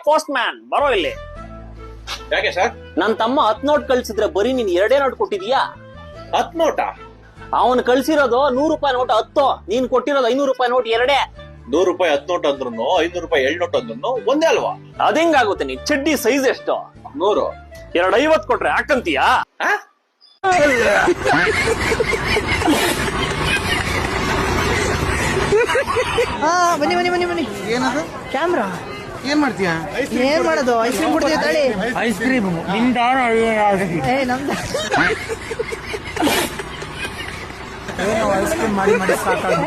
Post man ಬರೋ ಇಲ್ಲಿ. ಯಾಕೆ ಸರ್? ನನ್ ತಮ್ಮ 10 ನೋಟ್ ಕಳ್ಸಿದ್ರೆ ಬರೀ ನೀನ್ 2 ನೋಟ್ ಕೊಟ್ಟಿದೀಯಾ? 10 ನೋಟಾ? ಅವನ್ ಕಳ್ಸಿರೋದು 100 ರೂಪಾಯಿ ನೋಟ್ 10, ನೀನ್ ಕೊಟ್ಟಿರೋದು 500 ರೂಪಾಯಿ ನೋಟ್ 2. 100 ರೂಪಾಯಿ 10 ನೋಟ್ ಅಂದ್ರು 500 ರೂಪಾಯಿ 7 ನೋಟ್ ಅಂದ್ರು ಒಂದೇ ಅಲ್ವಾ? ಅದೇಂಗಾಗುತ್ತೆ? ನೀ ಚಡ್ಡಿ ಸೈಜ್ ಎಷ್ಟು? 100. 250 ಕೊಟ್ರೆ ಹಾಕಂತೀಯಾ? ಬನ್ನಿ ಬನ್ನಿ ಬನ್ನಿ ಬನ್ನಿ. ಏನದು? ಕ್ಯಾಮ್ರಾ. ಏನ್ ಮಾಡ್ತೀಯ? ಏನ್ ಮಾಡೋದು? ಐಸ್ ಕ್ರೀಮ್ ಕೊಡ್ತೀಯ ತಳಿ. ಐಸ್ ಕ್ರೀಮ್ ನಿಮ್ದ? ಏ ನಮ್ದ. ಐಸ್ ಕ್ರೀಮ್ ಮಾಡಿ ಮಾಡಿ ಸಾಕಾಗ.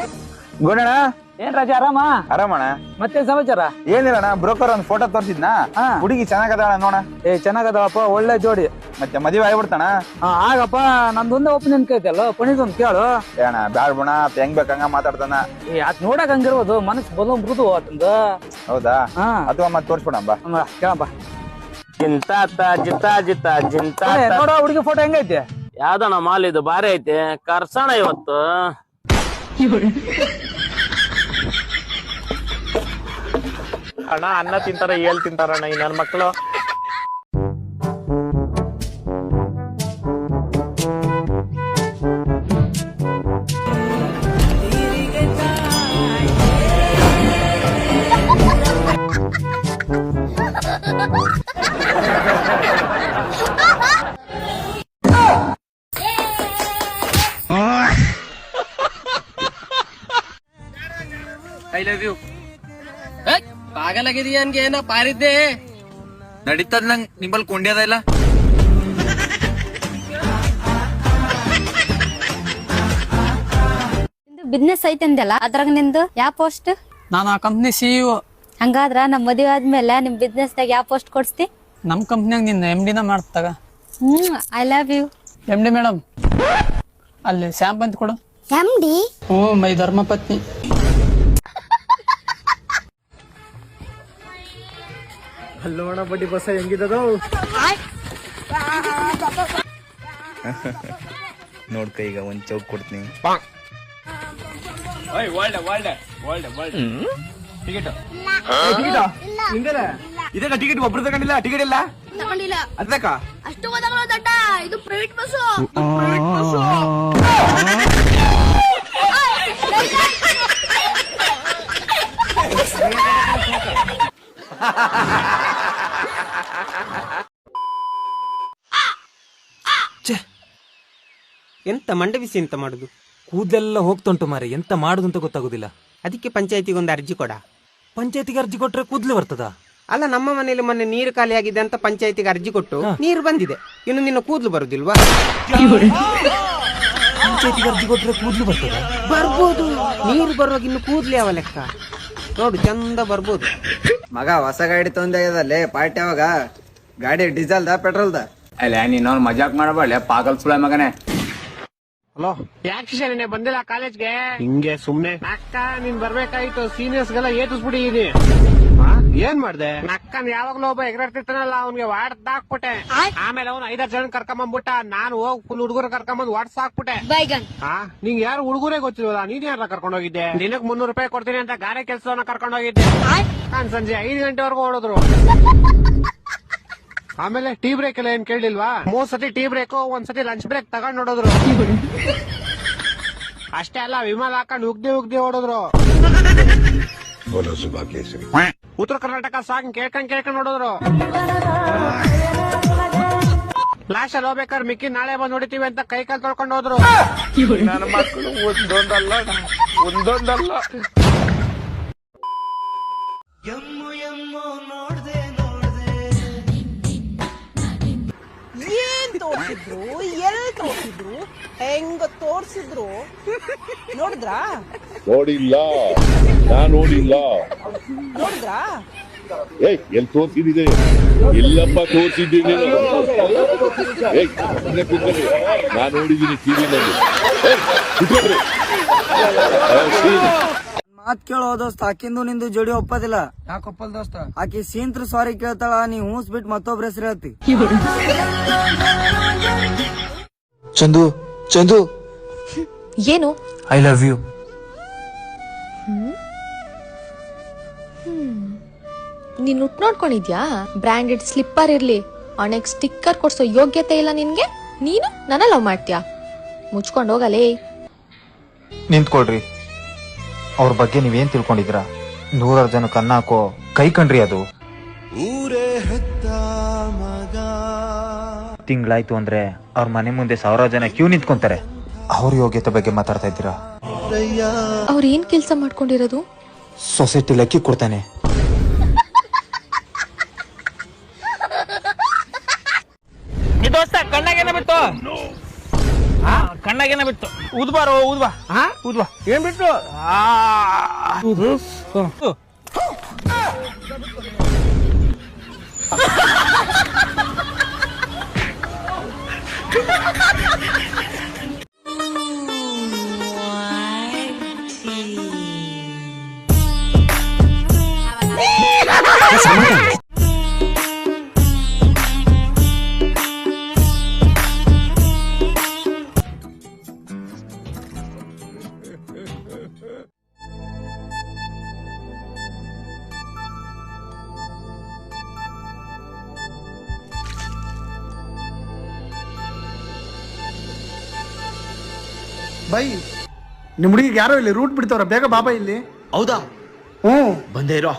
ಗುಣಣ್ಣ, ಏನ್ ರಾಜ ಆರಾಮ? ಆರಾಮಣ್ಣ. ಮತ್ತೆ ಸಮಾಚಾರ ಏನಿಲ್ಲಣ್ಣ, ಬ್ರೋಕರ್ ಒಂದ್ ಫೋಟೋ ತೋರ್ಸಿದ್ನಾ, ಹುಡುಗಿ ಚೆನ್ನಾಗದಾಳ ನೋಡ. ಚೆನ್ನಾಗದಳಪ್ಪ, ಒಳ್ಳೆ ಜೋಡಿ. ಮತ್ತೆ ಮದುವೆ ಆಗ್ಬಿಡ್ತಾನ? ಆಗಪ್ಪ, ನಂದೊಂದೇ ಒಪಿನಿಯನ್ ಕೇಳ್ತಿಯಲ್ಲ, ಪಣಿದೊಂದ್ ಕೇಳು. ಏಣ ಬ್ಯಾಡ್ ಬುಣ, ಹೆಂಗ್ ಬೇಕಂಗ ಮಾತಾಡ್ತಾನ. ಅದ್ ನೋಡಕ್ ಹಂಗಿರ್ಬೋದು, ಮನಸ್ ಬಲು ಮೃದು ಆತಂದ. ಹೌದಾ? ಅಥವಾ ಮತ್ ತೋರ್ಸ್ಬಿಡಂಬ. ಕೇಳಪ್ಪ. ಜಿಂತಾತ ಜಿತಾ ಜಿತಾ ಜಿಂತಾ. ನೋಡ ಹುಡುಗಿ ಫೋಟೋ ಹೆಂಗೈತೆ? ಯಾವ್ದಣ್ಣ ಮಾಲ್ ಇದು? ಬಾರಿ ಐತೆ, ಕರ್ಸಣ ಇವತ್ತು. ಅಣ್ಣ ಅನ್ನ ತಿಂತಾರ, ಏಳ್ ತಿಂತಾರಣ್ಣ ಈ ನನ್ ಮಕ್ಳು. I love you. ಪಾಗಲಾಗಿದೀಯ ಅನ್ಗೆ ಏನೋ ಪಾರಿದ್ದೆ ನಡೀತದ. ನಂಗ್ ನಿಂಬಲ್ ಕೊಂಡ್ಯದ ಇಲ್ಲ. ಬಿಸ್ನೆಸ್ ಐತೆ ಅಂದಲ್ಲ, ಅದ್ರಾಗ ನಿಂದು ಯಾವ ಪೋಸ್ಟ್? ನಾನು ಆ ಕಂಪ್ನಿ CEO. ಹಂಗಾದ್ರ ನಮ್ ಮದುವೆ ಆದ್ಮೇಲೆ ನಿಮ್ ಬಿಸ್ನೆಸ್ ದಾಗ ಯಾವ ಪೋಸ್ಟ್ ಕೊಡ್ಸ್ತಿ? ನಮ್ ಕಂಪ್ನಿಯಾಗ ನಿನ್ನ MD ನ ಮಾಡ್ತಾಗ. I love you. MD madam, ಅಲ್ಲಿ ಸ್ಯಾಂಪ್ ಅಂತ ಕೊಡು. MD? ಮೈ ಧರ್ಮಪತ್ನಿ. ಅಲ್ಲೋಣ ಬಡ್ಡಿ ಬಸ ಹೆಂಗಿದದು ನೋಡ್ಕ, ಈಗ ಒಂದ್ ಚೌಕ್ ಕೊಡ್ತೀನಿ. ಇದಕ್ಕ ಟಿಕೆಟ್ ಒಬ್ರು ತಗೊಂಡಿಲ್ಲ? ಟಿಕೆಟ್ ಇಲ್ಲ ಅದಕ್ಕ ಅಷ್ಟು ದಡ್ಡ ಇದು ಪ್ರೈವೇಟ್ ಬಸ್ಸು. ಎಂತ ಮಂಡೆ ಬಿಸಿ ಎಂತ ಮಾಡುದು? ಕೂದಲೆಲ್ಲ ಹೋಗ್ತುಂಟು ಮಾರಿ, ಎಂತ ಮಾಡುದು ಅಂತ ಗೊತ್ತಾಗುದಿಲ್ಲ. ಅದಕ್ಕೆ ಪಂಚಾಯತಿಗೆ ಒಂದು ಅರ್ಜಿ ಕೊಡ. ಪಂಚಾಯತಿಗೆ ಅರ್ಜಿ ಕೊಟ್ರೆ ಕೂದಲು ಬರ್ತದ? ಅಲ್ಲ, ನಮ್ಮ ಮನೇಲಿ ಮೊನ್ನೆ ನೀರು ಖಾಲಿ ಆಗಿದೆ ಅಂತ ಪಂಚಾಯತಿಗೆ ಅರ್ಜಿ ಕೊಟ್ಟು ನೀರು ಬಂದಿದೆ, ಇನ್ನು ನಿನ್ನ ಕೂದಲು ಬರುದಿಲ್ವಾ? ಪಂಚಾಯತಿಗೆ ಅರ್ಜಿ ಕೊಟ್ರೆ ಕೂದಲು ಬರ್ತದ? ಬರ್ಬೋದು, ನೀರು ಬರುವಾಗ ಇನ್ನು ಕೂದಲು ಯಾವ ಲೆಕ್ಕ ನೋಡು, ಚಂದ ಬರ್ಬೋದು. ಮಗ ಹೊಸ ಗಾಡಿ ತೊಂದಾಗದಲ್ಲೇ, ಪಾರ್ಟಿ ಯಾವಾಗ? ಗಾಡಿ ಡೀಸೆಲ್ದ ಪೆಟ್ರೋಲ್ದ? ಅಲ್ಲ ನೀನ್ ಮಜಾಕ್ ಮಾಡಬಾಳೆ, ಪಾಗಲ್ ಸುಳ ಮಗನೇ. ಹಲೋ, ಯಾಕೆ ಬಂದಿಲ್ಲ ಕಾಲೇಜ್ಗೆ? ಹಿಂಗೆ ಸುಮ್ನೆ ಅಕ್ಕ ನೀನ್ ಬರ್ಬೇಕಾಯ್ತು. ಸೀನಿಯರ್ಸ್ ಗೆಲ್ಲ ಏಟಿಸ್ಬಿಟ್ಟಿದೀನಿ. ಏನ್ ಮಾಡ್ದೆ? ಅಕ್ಕನ್ ಯಾವಾಗ್ಲೂ ಒಬ್ಬ ಎಗರಾಡ್ತಿರ್ತಾನಲ್ಲ, ಅವ್ನಿಗೆ ವಾಡ್ದ ಹಾಕ್ಬಿಟ್ಟೆ. ಆಮೇಲೆ ಅವ್ನು 5-6 ಜನ ಕರ್ಕೊಂಬಂದ್ಬಿಟ್ಟ. ನಾನು ಹೋಗ್ ಫುಲ್ ಹುಡುಗರು ಕರ್ಕೊಂಬಂದ್ ವಾಡ್ಸ್ ಹಾಕ್ಬಿಟ್ಟೆ. ನಿಂಗೆ ಯಾರು ಹುಡುಗರೇ ಗೊತ್ತಿಲ್ವಲ್ಲ, ನೀನ್ ಯಾರ ಕರ್ಕೊಂಡ್ ಹೋಗಿದ್ದೆ? ದಿನಕ್ಕೆ 300 ರೂಪಾಯಿ ಕೊಡ್ತೀನಿ ಅಂತ ಗಾರೆ ಕೆಲ್ಸವನ್ನ ಕರ್ಕೊಂಡ್ ಹೋಗಿದ್ದೆ. ನಾನ್ ಸಂಜೆ 5 ಗಂಟೆವರೆಗೂ ಓಡಿದ್ರು. ಆಮೇಲೆ ಟೀ ಬ್ರೇಕ್ ಎಲ್ಲ ಏನ್ ಕೇಳಿಲ್ವಾ? 3 ಸತಿ ಟೀ ಬ್ರೇಕ್, 1 ಸತಿ ಲಂಚ್ ಬ್ರೇಕ್ ತಗೊಂಡ್ ನೋಡಿದ್ರು. ಅಷ್ಟೇ ಅಲ್ಲ, ವಿಮಾನ ಹಾಕೊಂಡ್ ಉಗ್ದಿ ಓಡಿದ್ರು. ಉತ್ತರ ಕರ್ನಾಟಕ ಸಾಂಗ್ ಕೇಳ್ಕೊಂಡ್ ನೋಡಿದ್ರು. ಲಾಸ್ಟ್ ಅಲ್ಲಿ ಹೋಗ್ಬೇಕಾದ್ರೆ ಮಿಕ್ಕಿ ನಾಳೆ ಬಂದ್ ನೋಡಿತೀವಿ ಅಂತ ಕೈ ಕಾಲ್ ತೊಳ್ಕೊಂಡು ಹೋದ್ರು. ನನ್ನ ಮಕ್ಕಳು ಒಂದೊಂದಲ್ಲ ಏನ್ ತೋರ್ಸಿದ್ರು, ಎಲ್ ತೋರ್ಸಿದ್ರು, ಹೆಂಗ ತೋರ್ಸಿದ್ರು ನೋಡಿದ್ರಾ? ನೋಡಿಲ್ಲ, ನಾ ನೋಡಿಲ್ಲ. ನೋಡಿದ್ರಾ? ಎಲ್ಲಿ ತೋರ್ಸಿದ್ದೆ? ಎಲ್ಲಪ್ಪ ತೋರ್ಸಿದ್ದೀನಿ. ನಾ ನೋಡಿದ್ದೀನಿ ಟಿವಿನಲ್ಲಿ. ಮಾತ್ ಕೇಳೋ ದೋಸ್ತ, ಆಕಿಂದು ನಿಂದು ಜೋಡಿ ಒಪ್ಪದಿಲ್ಲ. ಯಾಕೆ ಒಪ್ಪಲ್ ದೋಸ್ತ? ಆಕಿ ಸೀಂತ್ರ ಸಾರಿ ಕೇಳ್ತಾಳ, ನೀ ಹೂಸ್ ಬಿಟ್ಟು ಮತ್ತೊಬ್ರ ಹೆಸರು ಹೇಳ್ತಿ. ಚಂದು, ಚಂದು, ಏನು? I love you. ನೀನ್ ಉಟ್ ನೋಡ್ಕೊಂಡಿದ್ಯಾ? ಬ್ರಾಂಡೆಡ್ ಸ್ಲಿಪ್ಪರ್ ಇರ್ಲಿ, ಅವನಿಗೆ ಸ್ಟಿಕ್ಕರ್ ಕೊಡ್ಸೋ ಯೋಗ್ಯತೆ ಇಲ್ಲ ನಿನ್ಗೆ. ನೀನು ನನ್ನ ಲವ್ ಮಾಡ್ತೀಯಾ? ಮುಚ್ಕೊಂಡ್ ಹೋಗಲೇ. ನಿಂತ್ಕೊಳ್ರಿ. ಅವ್ರ ಬಗ್ಗೆ ನೀವೇನ್ ತಿಳ್ಕೊಂಡಿದ್ರ? 100 ಜನಕ್ಕೆ ಅನ್ನ ಹಾಕೋ ಕೈ ಕಣ್ರಿ ಅದು. ತಿಂಗಳಾಯ್ತು ಅಂದ್ರೆ ಅವ್ರ ಮನೆ ಮುಂದೆ 1000 ಜನ ಕ್ಯೂ ನಿಂತ್ಕೊಂತಾರೆ. ಅವ್ರ ಯೋಗ್ಯತೆ ಬಗ್ಗೆ ಮಾತಾಡ್ತಾ ಇದ್ದೀರಾ? ಅವ್ರ ಏನ್ ಕೆಲ್ಸ ಮಾಡ್ಕೊಂಡಿರೋದು? ಸೊಸೈಟಿಲಿ ಅಕ್ಕಿ ಕೊಡ್ತಾನೆ. ದೋಸ್ತ ಕಣ್ಣಾಗೇನ ಬಿಟ್ಟು ಕಣ್ಣಾಗೇನ ಬಿಟ್ಟು ಊದ್ಬಾರೋ ಊದ್ಬಾ ಊದ್ಬಾ ಏನ್ ಬಿಟ್ಟು ಬೈ, ನಿಮ್ ಹುಡುಗಿಗೆ ಯಾರೋ ಇಲ್ಲಿ ರೂಟ್ ಬಿಡ್ತಾವ್ರ, ಬೇಗ ಬಾಬಾ ಇಲ್ಲಿ. ಹೌದಾ? ಹ್ಞೂ ಬಂದೇ ಇರೋ.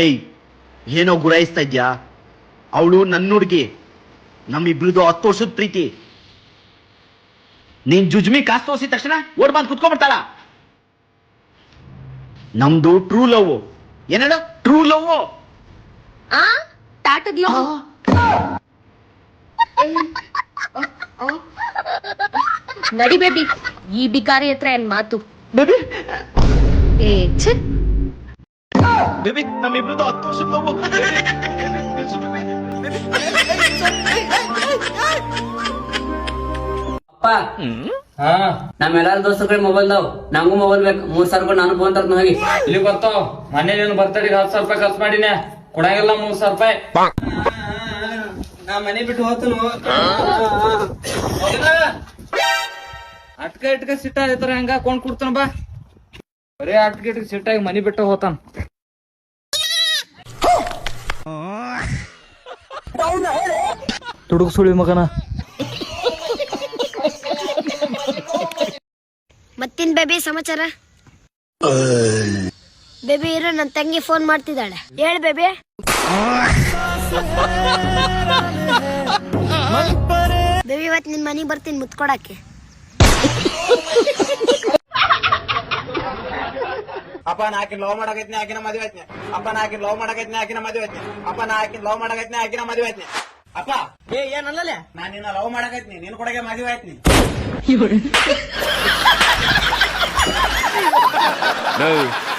ಏಯ್, ಏನೋ ಗುರಾಯಿಸ್ತಾ ಇದ್ಯಾ? ಅವಳು ನನ್ನ ಹುಡುಗಿ, ನಮ್ಮಿಬ್ರದ್ದು 10 ವರ್ಷದ ಪ್ರೀತಿ. ನೀನ್ ಜುಜ್ಮಿ ಕಾಸು ತೋರಿಸಿದ ತಕ್ಷಣ ಓಡ್ ಬಂದು ಕುತ್ಕೊಂಡ್ಬಿಡ್ತಾಳ. ನಮ್ದು ಟ್ರೂ ಲವ್. ಏನೇಳ ಟ್ರೂ ಲವ್? ನಡಿ ಬೇಬಿ, ಈ ಬಿಕಾರಿ ಹತ್ರ ಏನ್ ಮಾತು? ಬೇಬಿ ಏ ಛೆ, ಬೇಬಿ, ನಮ್ಮಿಬ್ರದ್ದು 10 ವರ್ಷದ ಲವ್. ನಮ್ಮೆಲ್ಲಾರ ದೋಸ್ತರ ಕಡೆ ಮೊಬೈಲ್ ದಾವ್, ನಂಗೂ ಮೊಬೈಲ್ ಬೇಕು. 3,000 ರೂಪಾಯಿ ನಾನು ಫೋನ್ ತರ್ತೀನಿ ಹೋಗಿ. ಇಲ್ಲಿ ಬರ್ತಾವ ಮನೇಲಿ ಬರ್ತಡಿಗೆ 10,000 ರೂಪಾಯಿ ಖರ್ಚು ಮಾಡಿನ, ಕೊಡಂಗಿಲ್ಲ 3,000 ರೂಪಾಯಿ. ನಾ ಮನೆ ಬಿಟ್ಟು ಹೋಗ್ತನು. ಅಟ್ಕ ಇಟ್ಕ ಸಿಟ್ಟ ಇತರ ಹೆಂಗ ಕೊಂಡ್ ಕೊಡ್ತಾನ ಬಾ. ಬರೀ ಅಟ್ಕ ಇಟ್ಕ ಸಿಟ್ಟಾಗಿ ಮನಿ ಬಿಟ್ಟು ಹೋತಾನ. ತುಡುಗ್ ಸುಳಿ ಮಗನ. ಮತ್ತಿನ್ ಬೇಬಿ ಸಮಾಚಾರ? ಬೇಬಿ ಇರೋ, ನನ್ ತಂಗಿ ಫೋನ್ ಮಾಡ್ತಿದ್ದಾಳೆ. ಹೇಳ ಬೇಬಿ. ಬೇಬಿ, ಇವತ್ತು ನಿನ್ ಮನೆಗೆ ಬರ್ತೀನಿ ಮುತ್ಕೊಡಕ್ಕೆ. ಅಪ್ಪ ನಾ ಆಕಿನ ಲವ್ ಮಾಡಕೈತ್ನಿ, ಆಕಿನ ಮದುವೆ ಆಯ್ತನಿ. ಅಪ್ಪ ನಾ ಆಕಿನ ಲವ್ ಮಾಡಕೈತ್ನಿ, ಆಕಿನ ಮದುವೆ ಆಯ್ತನಿ. ಅಪ್ಪ ನಾ ಆಕಿನ ಲವ್ ಮಾಡಕೈತ್ನಿ, ಆಕಿನ ಮದುವೆ ಆಯ್ತನಿ. ಅಪ್ಪ ಏನಲ್ಲೇ ನಾ ನಿನ್ನ ಲವ್ ಮಾಡಕೈತ್ನಿ, ನಿನ್ ಕೊಡಗೆ ಮದುವೆ ಆಯ್ತನಿ.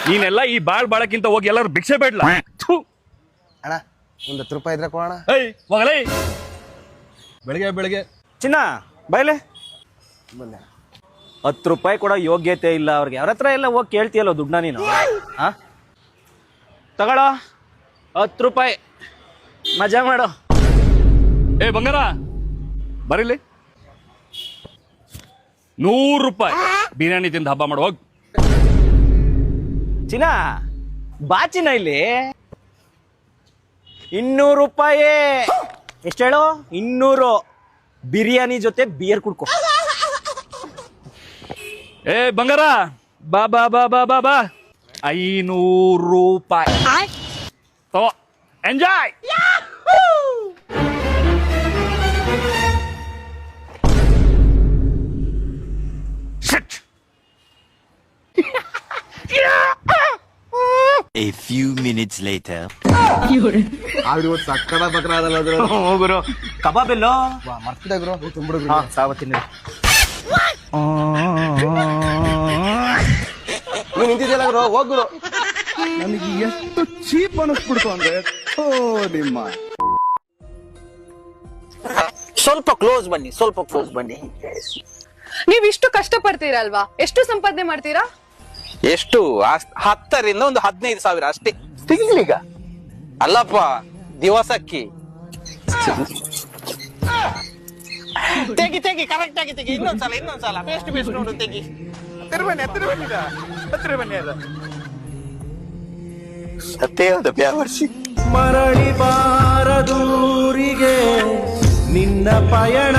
ನೀನೆಲ್ಲ ಈ ಬಾಳ್ ಬಾಳಕ್ಕಿಂತ ಹೋಗಿ ಎಲ್ಲರೂ ಭಿಕ್ಷೆ ಬೇಡ್ಲ. ಅಣ್ಣ, ಒಂದು 10 ರೂಪಾಯಿ ಇದ್ರೆ ಕೊಡೋಣ. ಹೋಗಲೇ ಬೆಳಿಗ್ಗೆ ಬೆಳಿಗ್ಗೆ. ಚಿನ್ನ ಬೈಲೆ 10 ರೂಪಾಯಿ ಕೊಡೋ ಯೋಗ್ಯತೆ ಇಲ್ಲ ಅವ್ರಿಗೆ. ಅವ್ರ ಹತ್ರ ಎಲ್ಲ ಹೋಗಿ ಕೇಳ್ತೀಯಲ್ಲ ದುಡ್ಡನ್ನ ನೀನು. ತಗೊಳ್ಳೋ 10 ರೂಪಾಯಿ, ಮಜಾ ಮಾಡೋ. ಏ ಬಂಗಾರ, ಬರೀಲಿ 100 ರೂಪಾಯಿ ಬಿರಿಯಾನಿ ತಿಂದು ಹಬ್ಬ ಮಾಡು ಹೋಗ್. ಚಿನ್ನ ಬಾ ಚಿನ್ನ, ಇಲ್ಲಿ 200 ರೂಪಾಯಿ. ಎಷ್ಟು ಹೇಳು? 200. ಬಿರಿಯಾನಿ ಜೊತೆ ಬಿಯರ್ ಕುಡ್ಕೊ. ಏ ಬಂಗಾರ, ಬಾ ಬಾ ಬಾ ಬಾ ಬಾ ಬಾ 500 ರೂಪಾಯಿ ತಗೋ, enjoy. A few minutes later. ಸಕ್ಕಡ ಬಕ್ರ ಅದಲ್ಲ ಹೋಗುರು ಕಬಾಬ್ ಎಲ್ಲೋ ಮರ್ತಿದ್ದ ಗುರು, ತುಂಬಿಡು. ಸಾವ ತಿನ್ನ. ನೀನ್ ನಿಂತಿದ್ಯಲ್ಲ ಗುರು, ಹೋಗುರು. ನನಗೆ ಎಷ್ಟು ಚೀಪ್ ಅನಿಸ್ಬಿಡ್ತು ಅಂದ್ರೆ, ನಿಮ್ಮ ಸ್ವಲ್ಪ ಕ್ಲೋಸ್ ಬನ್ನಿ, ಸ್ವಲ್ಪ ಕ್ಲೋಸ್ ಬನ್ನಿ. ನೀವ್ ಇಷ್ಟು ಕಷ್ಟ ಪಡ್ತೀರಲ್ವಾ? ಎಷ್ಟು ಸಂಪಾದನೆ ಮಾಡ್ತೀರಾ? ಎಷ್ಟು? 10ರಿಂದ ಒಂದು 15,000 ಅಷ್ಟೇ ತಿಂಗಳಿಗ. ಅಲ್ಲಪ್ಪ ದಿವಸಕ್ಕಿ. ತೆಗಿ ತೆಗಿ ಕರೆಕ್ಟ್ ಆಗಿ ತೆಗಿ. ಇನ್ನೊಂದ್ಸಲ ಪೇಸ್ಟ್ ನೋಡು ತೆಗಿ. ಹತ್ತಿರ ಬನ್ನಿ ಅದು ಸತ್ಯ ಬ್ಯಾವರ್ಸಿ. ಮರಳಿ ಬಾರದೂರಿಗೆ ನಿನ್ನ ಪಯಣ